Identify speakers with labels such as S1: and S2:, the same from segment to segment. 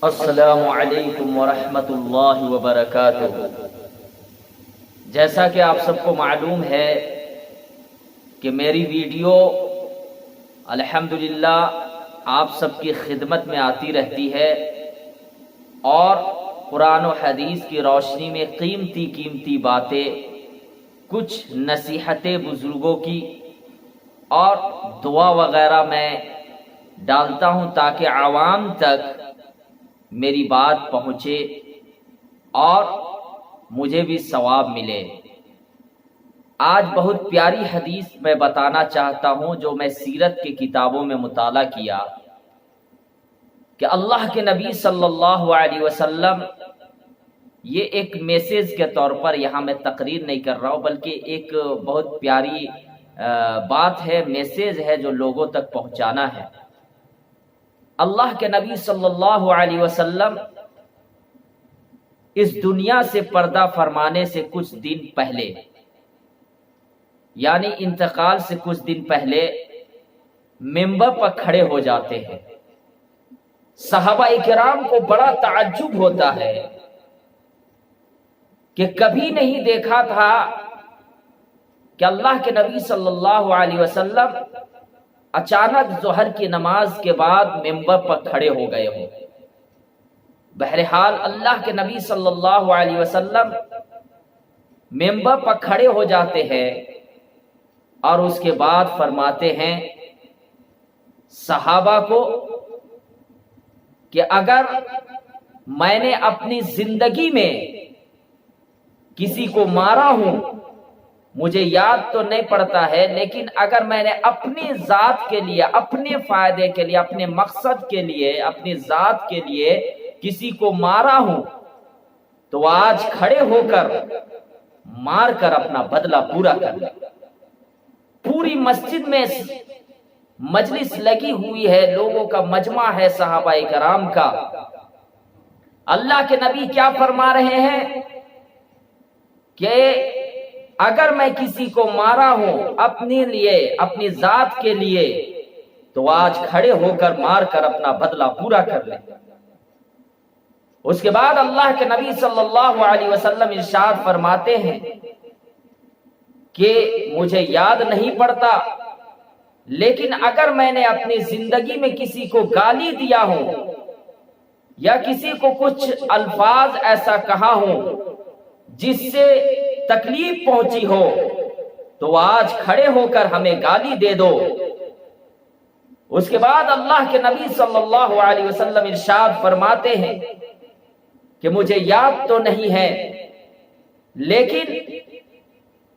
S1: السلام علیکم ورحمۃ اللہ وبرکاتہ۔ جیسا کہ آپ سب کو معلوم ہے کہ میری ویڈیو الحمدللہ آپ سب کی خدمت میں آتی رہتی ہے اور قرآن و حدیث کی روشنی میں قیمتی باتیں، کچھ نصیحتیں بزرگوں کی اور دعا وغیرہ میں ڈالتا ہوں تاکہ عوام تک میری بات پہنچے اور مجھے بھی ثواب ملے۔ آج بہت پیاری حدیث میں بتانا چاہتا ہوں جو میں سیرت کی کتابوں میں مطالعہ کیا کہ اللہ کے نبی صلی اللہ علیہ وسلم، یہ ایک میسیج کے طور پر یہاں میں تقریر نہیں کر رہا ہوں بلکہ ایک بہت پیاری بات ہے، میسیج ہے جو لوگوں تک پہنچانا ہے۔ اللہ کے نبی صلی اللہ علیہ وسلم اس دنیا سے پردہ فرمانے سے کچھ دن پہلے، یعنی انتقال سے کچھ دن پہلے منبر پر کھڑے ہو جاتے ہیں۔ صحابہ کرام کو بڑا تعجب ہوتا ہے کہ کبھی نہیں دیکھا تھا کہ اللہ کے نبی صلی اللہ علیہ وسلم اچانک ظہر کی نماز کے بعد منبر پر کھڑے ہو گئے ہوں۔ بہرحال اللہ کے نبی صلی اللہ علیہ وسلم منبر پر کھڑے ہو جاتے ہیں اور اس کے بعد فرماتے ہیں صحابہ کو کہ اگر میں نے اپنی زندگی میں کسی کو مارا ہوں، مجھے یاد تو نہیں پڑتا ہے، لیکن اگر میں نے اپنی ذات کے لیے، اپنے فائدے کے لیے، اپنے مقصد کے لیے، اپنی ذات کے لیے کسی کو مارا ہوں تو آج کھڑے ہو کر مار کر اپنا بدلہ پورا کر لیں۔ پوری مسجد میں مجلس لگی ہوئی ہے، لوگوں کا مجمع ہے صحابہ کرام کا۔ اللہ کے نبی کیا فرما رہے ہیں کہ اگر میں کسی کو مارا ہوں اپنے لیے، اپنی ذات کے لیے، تو آج کھڑے ہو کر مار کر اپنا بدلہ پورا کر لیں۔ اس کے بعد اللہ کے نبی صلی اللہ علیہ وسلم ارشاد فرماتے ہیں کہ مجھے یاد نہیں پڑتا، لیکن اگر میں نے اپنی زندگی میں کسی کو گالی دیا ہوں یا کسی کو کچھ الفاظ ایسا کہا ہوں جس سے تکلیف پہنچی ہو تو آج کھڑے ہو کر ہمیں گالی دے دو۔ اس کے بعد اللہ کے نبی صلی اللہ علیہ وسلم ارشاد فرماتے ہیں کہ مجھے یاد تو نہیں ہے، لیکن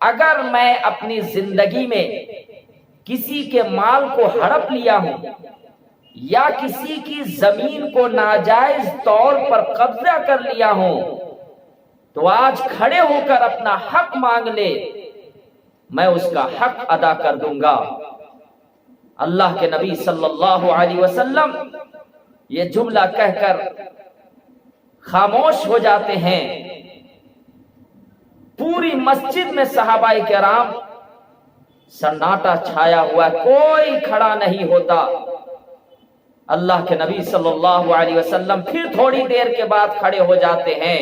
S1: اگر میں اپنی زندگی میں کسی کے مال کو ہڑپ لیا ہوں یا کسی کی زمین کو ناجائز طور پر قبضہ کر لیا ہوں تو آج کھڑے ہو کر اپنا حق مانگ لے، میں اس کا حق ادا کر دوں گا۔ اللہ کے نبی صلی اللہ علیہ وسلم یہ جملہ کہہ کر خاموش ہو جاتے ہیں۔ پوری مسجد میں صحابہ کرام سناٹا چھایا ہوا ہے، کوئی کھڑا نہیں ہوتا۔ اللہ کے نبی صلی اللہ علیہ وسلم پھر تھوڑی دیر کے بعد کھڑے ہو جاتے ہیں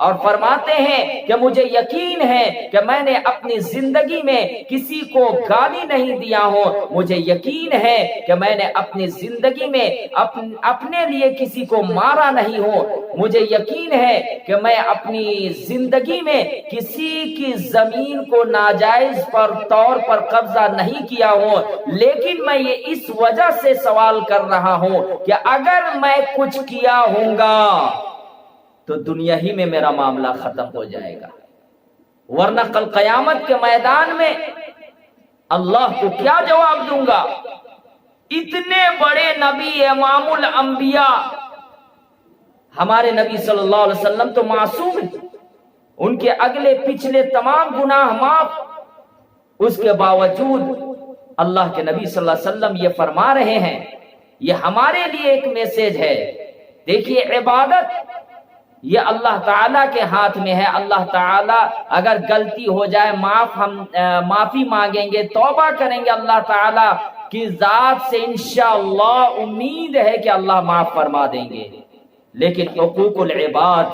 S1: اور فرماتے ہیں کہ مجھے یقین ہے کہ میں نے اپنی زندگی میں کسی کو گالی نہیں دیا ہوں، مجھے یقین ہے کہ میں نے اپنی زندگی میں اپنے لیے کسی کو مارا نہیں ہوں، مجھے یقین ہے کہ میں اپنی زندگی میں کسی کی زمین کو ناجائز طور پر قبضہ نہیں کیا ہوں، لیکن میں یہ اس وجہ سے سوال کر رہا ہوں کہ اگر میں کچھ کیا ہوں گا تو دنیا ہی میں میرا معاملہ ختم ہو جائے گا، ورنہ کل قیامت کے میدان میں اللہ کو کیا جواب دوں گا؟ اتنے بڑے نبی، امام الانبیاء، ہمارے نبی صلی اللہ علیہ وسلم تو معصوم ہیں، ان کے اگلے پچھلے تمام گناہ معاف، اس کے باوجود اللہ کے نبی صلی اللہ علیہ وسلم یہ فرما رہے ہیں۔ یہ ہمارے لیے ایک میسج ہے۔ دیکھیے، عبادت یہ اللہ تعالیٰ کے ہاتھ میں ہے۔ اللہ تعالیٰ اگر غلطی ہو جائے ہم معافی مانگیں گے، توبہ کریں گے، اللہ تعالیٰ کی ذات سے انشاءاللہ امید ہے کہ اللہ معاف فرما دیں گے۔ لیکن حقوق العباد،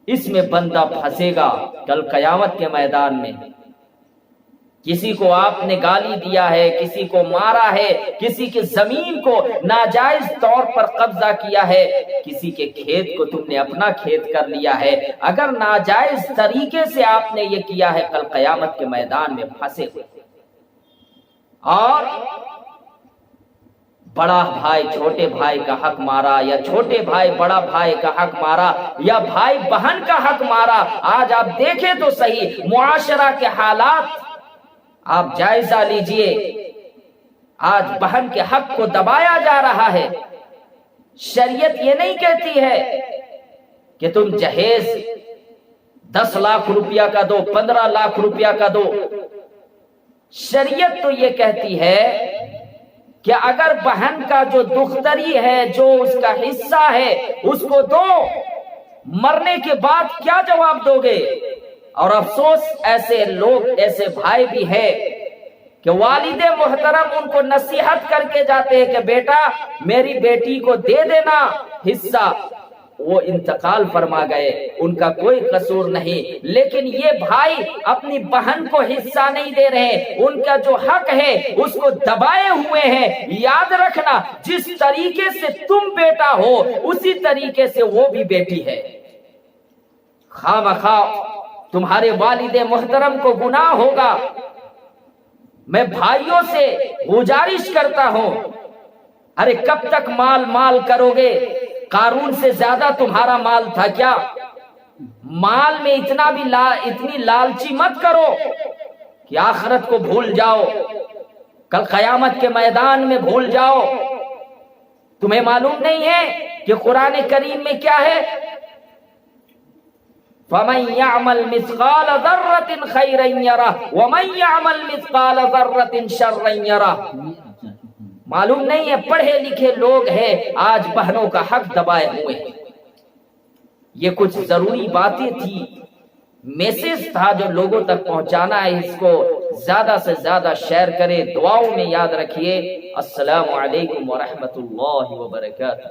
S1: اس میں بندہ پھنسے گا کل قیامت کے میدان میں۔ کسی کو آپ نے گالی دیا ہے، کسی کو مارا ہے، کسی کی زمین کو ناجائز طور پر قبضہ کیا ہے، کسی کے کھیت کو تم نے اپنا کھیت کر لیا ہے، اگر ناجائز طریقے سے آپ نے یہ کیا ہے، کل قیامت کے میدان میں پھنسے ہوئے۔ اور بڑا بھائی چھوٹے بھائی کا حق مارا، یا چھوٹے بھائی بڑا بھائی کا حق مارا، یا بھائی بہن کا حق مارا۔ آج آپ دیکھیں تو صحیح معاشرہ کے حالات، آپ جائزہ لیجئے، آج بہن کے حق کو دبایا جا رہا ہے۔ شریعت یہ نہیں کہتی ہے کہ تم جہیز 10 لاکھ روپیہ کا دو، 15 لاکھ روپیہ کا دو۔ شریعت تو یہ کہتی ہے کہ اگر بہن کا جو دختری ہے، جو اس کا حصہ ہے، اس کو دو، مرنے کے بعد کیا جواب دو گے؟ اور افسوس ایسے لوگ، ایسے بھائی بھی ہیں کہ والد محترم ان کو نصیحت کر کے جاتے ہیں کہ بیٹا میری بیٹی کو دے دینا حصہ، وہ انتقال فرما گئے، ان کا کوئی قصور نہیں، لیکن یہ بھائی اپنی بہن کو حصہ نہیں دے رہے، ان کا جو حق ہے اس کو دبائے ہوئے ہیں۔ یاد رکھنا، جس طریقے سے تم بیٹا ہو اسی طریقے سے وہ بھی بیٹی ہے۔ خواہ مخواہ تمہارے والد محترم کو گناہ ہوگا۔ میں بھائیوں سے گزارش کرتا ہوں، ارے کب تک مال مال کرو گے؟ قارون سے زیادہ تمہارا مال تھا کیا؟ مال میں اتنی لالچی مت کرو کہ آخرت کو بھول جاؤ، کل قیامت کے میدان میں بھول جاؤ۔ تمہیں معلوم نہیں ہے کہ قرآن کریم میں کیا ہے؟ فَمَن يَعْمَلْ مِثْقَالَ ذَرَّةٍ خَيْرًا يَرَهُ وَمَن يَعْمَلْ مِثْقَالَ ذَرَّةٍ شَرًّا يَرَهُ۔ معلوم نہیں ہے، پڑھے لکھے لوگ ہیں، آج بہنوں کا حق دبائے ہوئے ہیں۔ یہ کچھ ضروری باتیں تھی، میسج تھا جو لوگوں تک پہنچانا ہے، اس کو زیادہ سے زیادہ شیئر کریں، دعاؤں میں یاد رکھیے۔ السلام علیکم ورحمۃ اللہ وبرکاتہ۔